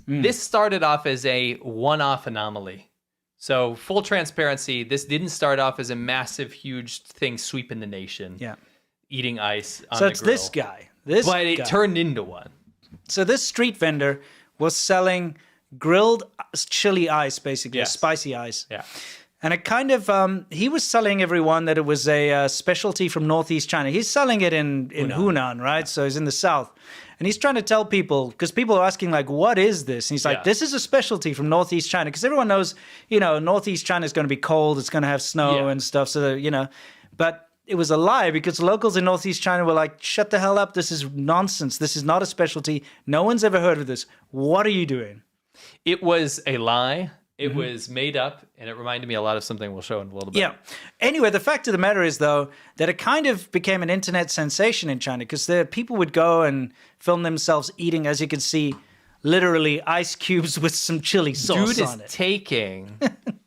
This started off as a one-off anomaly. So full transparency, this didn't start off as a massive, huge thing sweeping the nation. Yeah. Eating ice on So the it's grill. this guy. But it turned into one. So this street vendor was selling grilled chili ice, basically, spicy ice. Yeah. And it kind of, he was selling everyone that it was a specialty from Northeast China. He's selling it in Hunan, right? Yeah. So he's in the south. And he's trying to tell people, because people are asking, like, what is this? And he's like, this is a specialty from Northeast China. Because everyone knows, Northeast China is going to be cold. It's going to have snow and stuff. So, but it was a lie because locals in Northeast China were like, shut the hell up. This is nonsense. This is not a specialty. No one's ever heard of this. What are you doing? It was a lie. It was made up, and it reminded me a lot of something we'll show in a little bit. Yeah. Anyway, the fact of the matter is, though, that it kind of became an internet sensation in China because people would go and film themselves eating, as you can see, literally ice cubes with some chili sauce on it. Dude is taking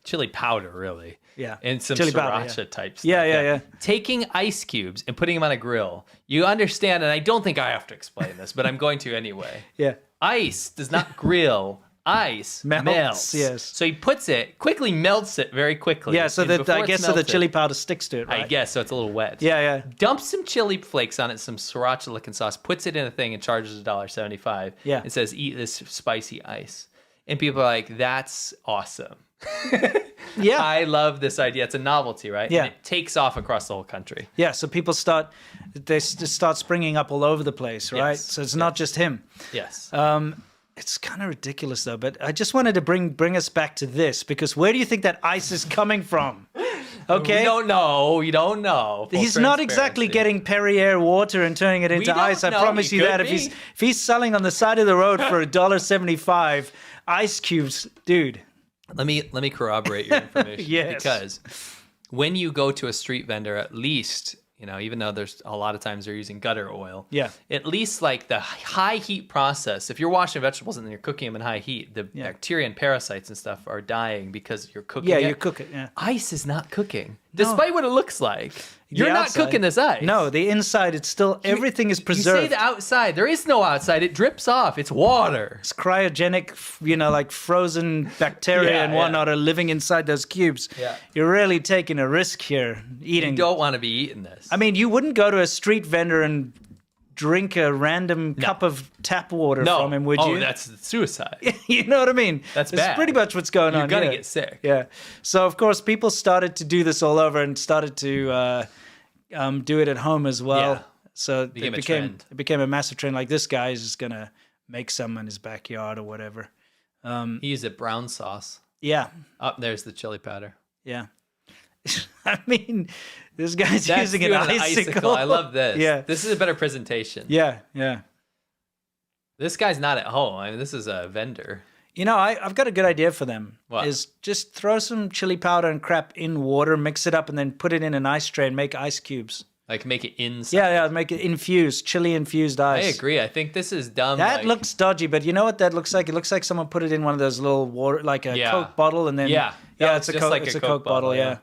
chili powder, really. Yeah. And some chili sriracha powder, type stuff. Yeah. Taking ice cubes and putting them on a grill. You understand, and I don't think I have to explain this, but I'm going to anyway. Yeah. Ice does not grill. Ice melts. Yes. So he quickly melts it very quickly. Yeah, so that I guess so the chili powder sticks to it, right? I guess, so it's a little wet. Yeah. Dumps some chili flakes on it, some sriracha-looking sauce, puts it in a thing and charges $1.75. Yeah. And says, eat this spicy ice. And people are like, that's awesome. Yeah. I love this idea. It's a novelty, right? Yeah. And it takes off across the whole country. Yeah, so people start springing up all over the place, right? Yes. So it's not just him. Yes. It's kind of ridiculous, though, but I just wanted to bring us back to this, because where do you think that ice is coming from? Okay? We don't know. You don't know. He's not exactly getting Perrier water and turning it into ice. I promise you that. If he's selling on the side of the road for $1.75 ice cubes, dude. Let me corroborate your information. Yes. Because when you go to a street vendor, at least, even though there's a lot of times they're using gutter oil. Yeah. At least like the high heat process, if you're washing vegetables and you're cooking them in high heat, the bacteria and parasites and stuff are dying because you're cooking it. Yeah, you cook it, yeah. Ice is not cooking, despite what it looks like. You're The not outside. cooking this ice. No, the inside, it's still, everything is preserved. You say the outside. There is no outside. It drips off. It's water. It's cryogenic, like frozen bacteria and whatnot are living inside those cubes. Yeah. You're really taking a risk here, eating. You don't want to be eating this. I mean, you wouldn't go to a street vendor and drink a random cup of tap water from him, would you? Oh, that's suicide. You know what I mean? That's That's bad. pretty much what's going on. You're going to here. get sick. Yeah. So, of course, people started to do this all over and started to do it at home as well. Yeah. So Trend. it became a massive trend. Like, this guy is just going to make some in his backyard or whatever. He used a brown sauce. Yeah. There's the chili powder. Yeah. I mean, this guy's using an doing icicle. I love this. Yeah. This is a better presentation. Yeah. This guy's not at home. I mean, this is a vendor. I've got a good idea for them. What? Is just throw some chili powder and crap in water, mix it up, and then put it in an ice tray and make ice cubes. Like, make it inside. Yeah, make it infused, chili-infused ice. I agree. I think this is dumb. That looks dodgy, but you know what that looks like? It looks like someone put it in one of those little water, like a Coke bottle, and then it's a Coke bottle. Yeah.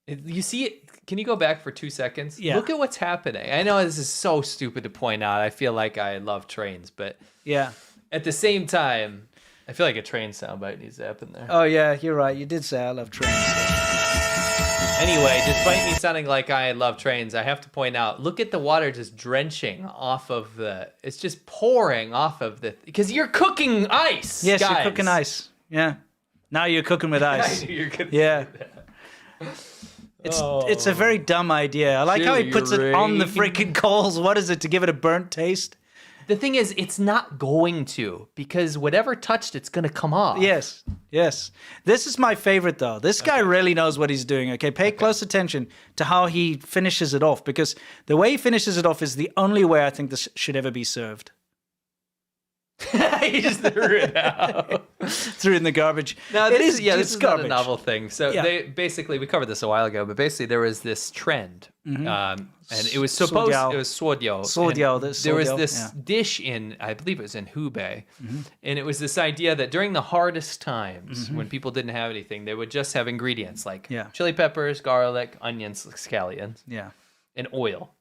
You see it? Can you go back for 2 seconds? Yeah. Look at what's happening. I know this is so stupid to point out. I feel like I love trains, but at the same time, I feel like a train soundbite needs to happen there. Oh yeah, you're right. You did say I love trains. Anyway, despite me sounding like I love trains, I have to point out, look at the water just drenching off of it's just pouring off of because you're cooking ice. Yes, guys. you're cooking ice. Yeah. Now you're cooking with ice. I knew you were gonna Yeah. say that. It's a very dumb idea. I like how he puts it on the freaking coals. What is it, to give it a burnt taste? The thing is, it's not going to, because whatever touched it's going to come off. Yes. This is my favorite, though. This guy really knows what he's doing, okay? Pay close attention to how he finishes it off, because the way he finishes it off is the only way I think this should ever be served. He just threw it out. Threw it in the garbage. No, this is not garbage. a novel thing. So we covered this a while ago, but basically there was this trend, and it was supposed, it was suodio. There was this dish in, I believe it was in Hubei, and it was this idea that during the hardest times, when people didn't have anything, they would just have ingredients like chili peppers, garlic, onions, scallions, and oil.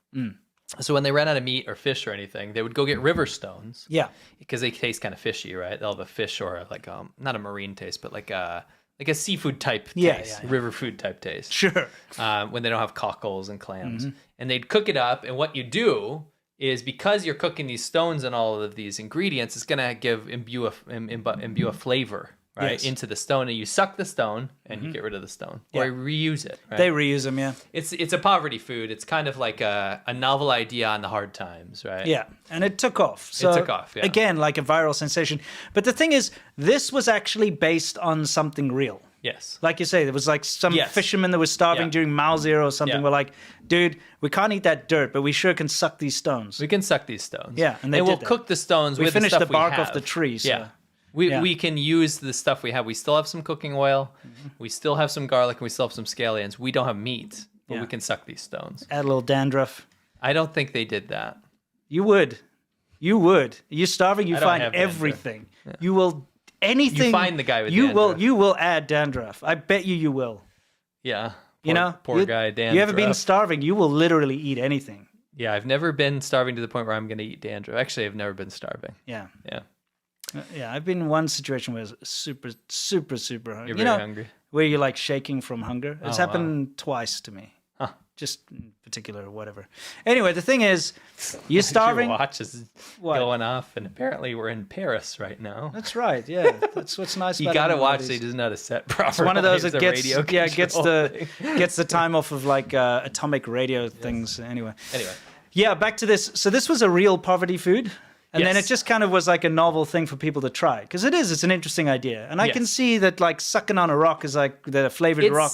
So when they ran out of meat or fish or anything, they would go get river stones. Yeah. Because they taste kind of fishy, right? They'll have a fish or like not a marine taste, but like a seafood type taste, river food type taste. Sure. When they don't have cockles and clams. And they'd cook it up, and what you do is, because you're cooking these stones and all of these ingredients, it's going to imbue a flavor, right, into the stone, and you suck the stone and you get rid of the stone, or you reuse it. Right? They reuse them, yeah. It's a poverty food. It's kind of like a novel idea on the hard times, right? Yeah, and it took off. So, it took off, yeah. Again, like a viral sensation. But the thing is, this was actually based on something real. Yes. Like you say, there was like some fisherman that was starving during Mao Zero or something. We're like, dude, we can't eat that dirt, but we sure can suck these stones. We can suck these stones. Yeah, and we'll cook the stones with the stuff we have. We finished the bark off the tree. So. Yeah. We can use the stuff we have. We still have some cooking oil. We still have some garlic, and we still have some scallions. We don't have meat, but we can suck these stones. Add a little dandruff. I don't think they did that. You would. You're starving, you find everything. Yeah. You will... Anything you find the guy with dandruff. You will add dandruff. I bet you will. Yeah. Poor guy dandruff. You ever been starving? You will literally eat anything. Yeah, I've never been starving to the point where I'm going to eat dandruff. Actually, I've never been starving. Yeah. Yeah. I've been in one situation where I was super, super, super hungry. You're very hungry. Where you're like shaking from hunger. It's happened twice to me. Huh. Just in particular or whatever. Anyway, the thing is, you're starving. Your watch is going off, and apparently we're in Paris right now. That's right. Yeah, that's what's nice. You got to watch so he doesn't know how to set properly. It's one of those that gets the time off of like atomic radio things. Anyway. Yeah, back to this. So this was a real poverty food. And then it just kind of was like a novel thing for people to try. Because it's an interesting idea. And I can see that like sucking on a rock is like the flavored rock.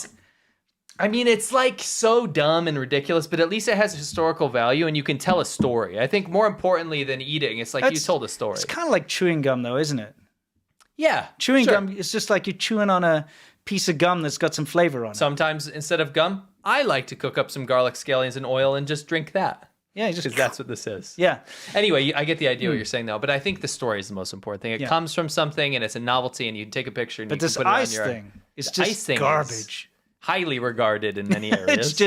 I mean, it's like so dumb and ridiculous, but at least it has historical value and you can tell a story. I think more importantly than eating, it's like you told a story. It's kind of like chewing gum though, isn't it? Yeah. Chewing gum, it's just like you're chewing on a piece of gum that's got some flavor on it. Sometimes instead of gum, I like to cook up some garlic, scallions, and oil and just drink that. Yeah, just because that's what this is. Yeah. Anyway, I get the idea what you're saying though, but I think the story is the most important thing. It comes from something and it's a novelty, and you can take a picture and you can put it on your... But this ice thing is just garbage. Highly regarded in many areas.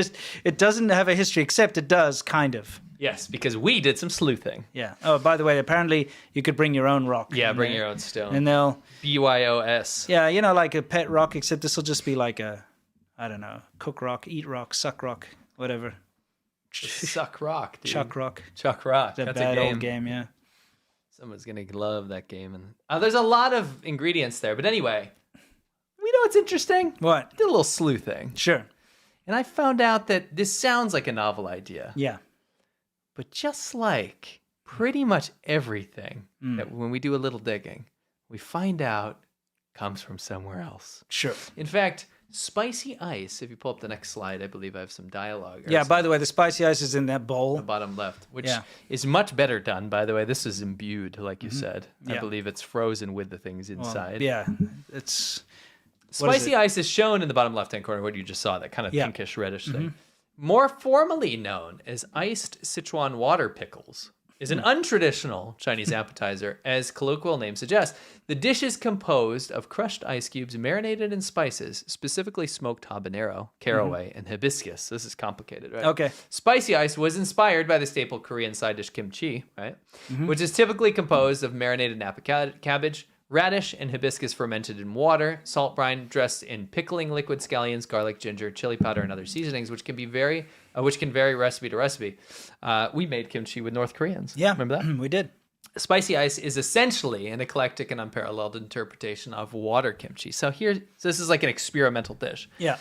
It doesn't have a history, except it does, kind of. Yes, because we did some sleuthing. Yeah. Oh, by the way, apparently you could bring your own rock. Yeah, bring your own stone. And they'll... BYOS. Yeah, like a pet rock, except this will just be like a, I don't know, cook rock, eat rock, suck rock, whatever. Suck rock, dude. Chuck rock. Chuck rock. That's a bad old game, yeah. Someone's going to love that game. And there's a lot of ingredients there. But anyway... You know what's interesting? What? I did a little sleuthing. Sure. And I found out that this sounds like a novel idea. Yeah. But just like pretty much everything that when we do a little digging, we find out comes from somewhere else. Sure. In fact, spicy ice, if you pull up the next slide, I believe I have some dialogue. Yeah, by the way, the spicy ice is in that bowl. The bottom left, which is much better done, by the way. This is imbued, like you said. I believe it's frozen with the things inside. Well, it's... Spicy ice is shown in the bottom left-hand corner, what you just saw, that kind of pinkish reddish thing. More formally known as iced Sichuan water pickles, is an untraditional Chinese appetizer, as colloquial name suggests. The dish is composed of crushed ice cubes marinated in spices, specifically smoked habanero, caraway, and hibiscus. This is complicated, right? Okay. Spicy ice was inspired by the staple Korean side dish kimchi, right? Which is typically composed of marinated Napa cabbage, radish, and hibiscus fermented in water, salt brine dressed in pickling liquid scallions, garlic, ginger, chili powder, and other seasonings, which can vary recipe to recipe. We made kimchi with North Koreans. Yeah, remember that? We did. Spicy ice is essentially an eclectic and unparalleled interpretation of water kimchi. So this is like an experimental dish. Yeah.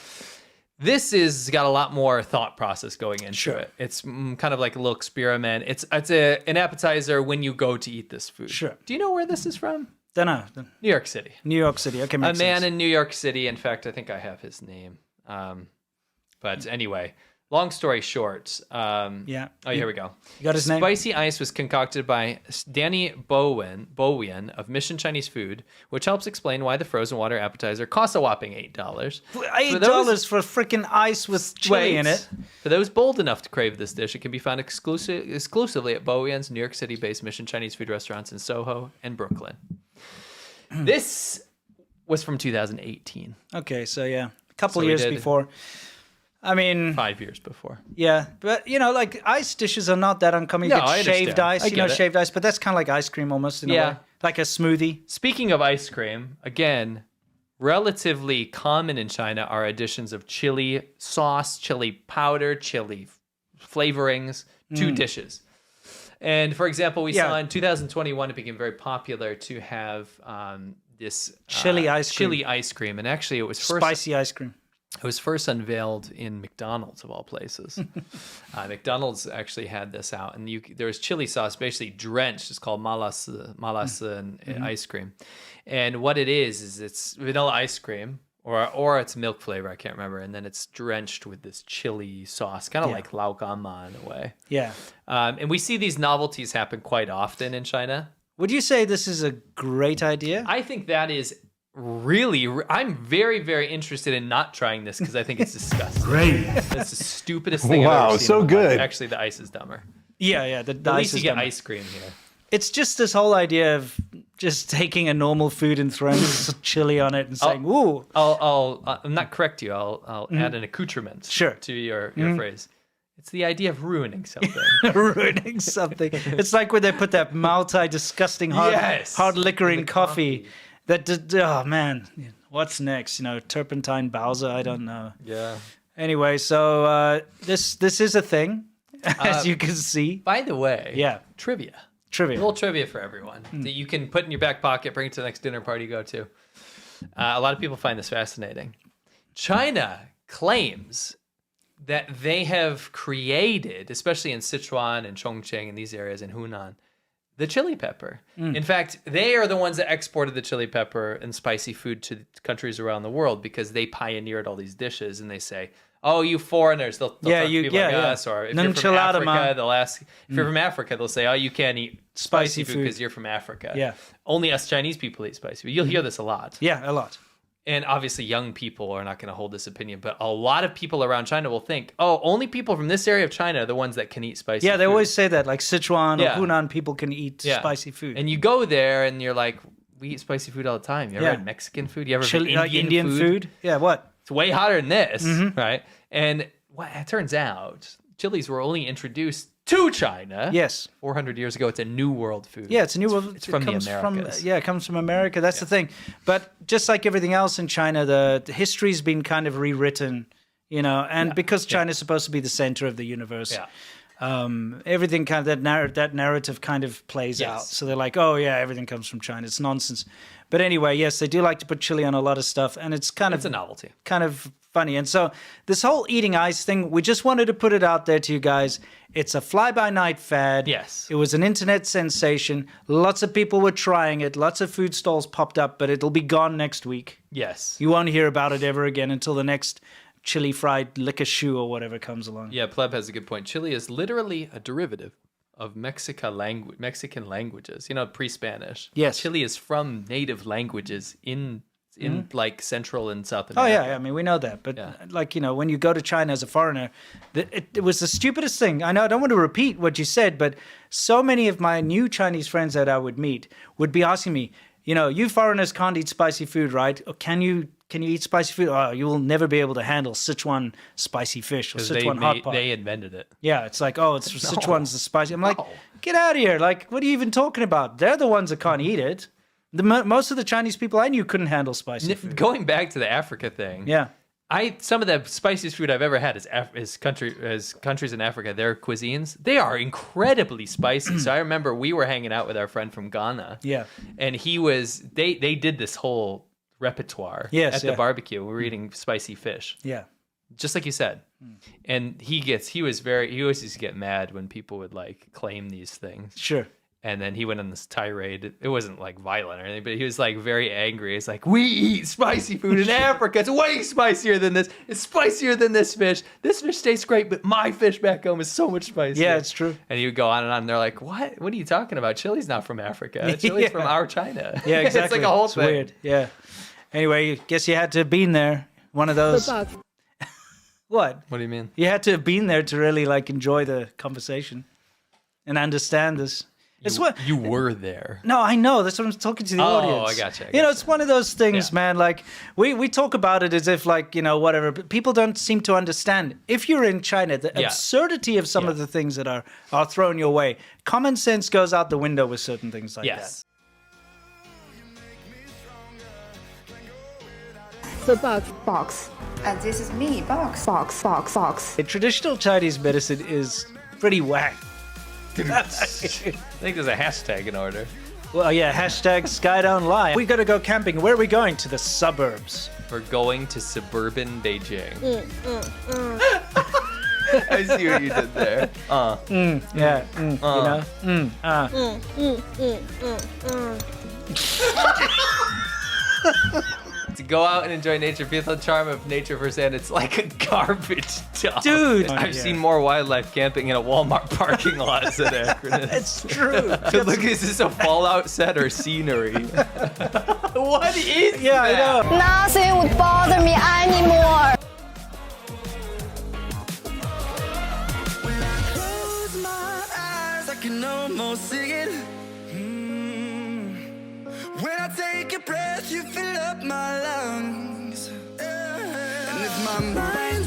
This is got a lot more thought process going into it. It's kind of like a little experiment. It's an appetizer when you go to eat this food. Sure. Do you know where this is from? Don't know. New York City. New York City. Okay, makes sense. A man in New York City. In fact, I think I have his name. But anyway, long story short. Yeah. Oh, here we go. You got his name? Spicy ice was concocted by Danny Bowen of Mission Chinese Food, which helps explain why the frozen water appetizer costs a whopping $8. $8 for freaking ice with chili in it. For those bold enough to crave this dish, it can be found exclusively at Bowen's New York City-based Mission Chinese Food restaurants in Soho and Brooklyn. This was from 2018. Okay, so yeah, a couple years before. I mean, 5 years before. Yeah, but like ice dishes are not that uncommon. You get shaved ice, shaved ice, but that's kind of like ice cream almost in a way. Like a smoothie. Speaking of ice cream, again, relatively common in China are additions of chili sauce, chili powder, chili flavorings to dishes. And for example, we saw in 2021, it became very popular to have this chili ice cream. And actually it was spicy ice cream. It was first unveiled in McDonald's, of all places. McDonald's actually had this out, and there was chili sauce basically drenched. It's called malas and ice cream. And what it is it's vanilla ice cream, or it's milk flavor, I can't remember. And then it's drenched with this chili sauce, kind of like laogama in a way. Yeah. And we see these novelties happen quite often in China. Would you say this is a great idea? I think that is... I'm very, very interested in not trying this because I think it's disgusting. Great. It's the stupidest thing I've ever seen. Wow, so good. Actually, the ice is dumber. Yeah. The At ice least you is get dumber. ice cream here. It's just this whole idea of just taking a normal food and throwing chili on it and saying, "Ooh." I'll not correct you. I'll add an accoutrement to your phrase. It's the idea of ruining something. Ruining something. It's like when they put that Maltai disgusting hard liquor in coffee. Oh man, what's next? Turpentine Bowser? I don't know. Yeah. Anyway, so this is a thing, as you can see. By the way, trivia. A little trivia for everyone that you can put in your back pocket, bring it to the next dinner party you go to. A lot of people find this fascinating. China claims that they have created, especially in Sichuan and Chongqing and these areas in Hunan, the chili pepper. In fact, they are the ones that exported the chili pepper and spicy food to countries around the world because they pioneered all these dishes, and they say, "Oh, you foreigners!" They'll talk to people like us, or if you're from Africa, they'll ask. If you're from Africa, they'll say, "Oh, you can't eat spicy food because you're from Africa." Yeah, only us Chinese people eat spicy food. You'll hear this a lot. Yeah, a lot. And obviously, young people are not going to hold this opinion, but a lot of people around China will think, "Oh, only people from this area of China are the ones that can eat spicy." Yeah, they food. Always say that, like Sichuan or Hunan people can eat spicy food. And you go there, and you're like, "We eat spicy food all the time." You ever had Mexican food? You ever had Indian food? Yeah, what? It's way hotter than this, right? And it turns out, chilies were only introduced to China. 400 years ago. It's a new world food. Yeah, it's a new world. It's from the Americas. It comes from America. That's the thing. But just like everything else in China, the history's been kind of rewritten, and because China's supposed to be the center of the universe. Everything kind of that narrative kind of plays out. So they're like, "Oh yeah, everything comes from China." It's nonsense. But anyway, yes, they do like to put chili on a lot of stuff, and it's a novelty, kind of funny. And so this whole eating ice thing, we just wanted to put it out there to you guys. It's a fly-by-night fad. Yes, it was an internet sensation. Lots of people were trying it. Lots of food stalls popped up, but it'll be gone next week. Yes, you won't hear about it ever again until the next chili fried liquor shoe or whatever comes along. Yeah, Pleb has a good point. Chili is literally a derivative of Mexican languages, pre-Spanish. Yes. Chili is from native languages in like Central and South America. Oh, yeah. I mean, we know that. But when you go to China as a foreigner, it was the stupidest thing. I know I don't want to repeat what you said, but so many of my new Chinese friends that I would meet would be asking me, you foreigners can't eat spicy food, right? Or can you eat spicy food? Oh, you will never be able to handle Sichuan spicy fish or Sichuan hot pot. They invented it. Yeah, it's like, Sichuan's the spicy. I'm like, get out of here. Like, what are you even talking about? They're the ones that can't eat it. Most of the Chinese people I knew couldn't handle spicy food. Going back to the Africa thing. Yeah. Some of the spiciest food I've ever had is countries in Africa. Their cuisines, they are incredibly spicy. So I remember we were hanging out with our friend from Ghana. Yeah. And they did this whole repertoire at the barbecue. We were eating spicy fish. Yeah. Just like you said. And he always used to get mad when people would like claim these things. Sure. And then he went on this tirade. It wasn't like violent or anything, but he was like very angry. It's like, we eat spicy food in Africa. It's way spicier than this. It's spicier than this fish. This fish tastes great, but my fish back home is so much spicier. Yeah, it's true. And he would go on and on. And they're like, what? What are you talking about? Chili's not from Africa. Chili's from our China. Yeah, exactly. It's like a whole it's thing. Weird. Yeah. Anyway, guess you had to have been there. One of those. What? What do you mean? You had to have been there to really like enjoy the conversation and understand this. You were there. No, I know. That's what I'm talking to the audience. Oh, I gotcha. It's one of those things, man. Like, we talk about it as if, like, whatever. But people don't seem to understand. If you're in China, the absurdity of some of the things that are thrown your way, common sense goes out the window with certain things like that. The box. And this is me, box. Box. The traditional Chinese medicine is pretty whack. I think there's a hashtag in order. Well, yeah, hashtag Sky Don't Lie. We gotta go camping. Where are we going? To the suburbs. We're going to suburban Beijing. I see what you did there. To go out and enjoy nature, feel the charm of nature firsthand. It's like a garbage dump. Dude! I've seen more wildlife camping in a Walmart parking lot than Akron. It's true. Look, is this a Fallout set or scenery? What is that? I know. Nothing would bother me anymore. Close my eyes, I can almost see it. When I take a breath, you fill up my lungs. And if my mind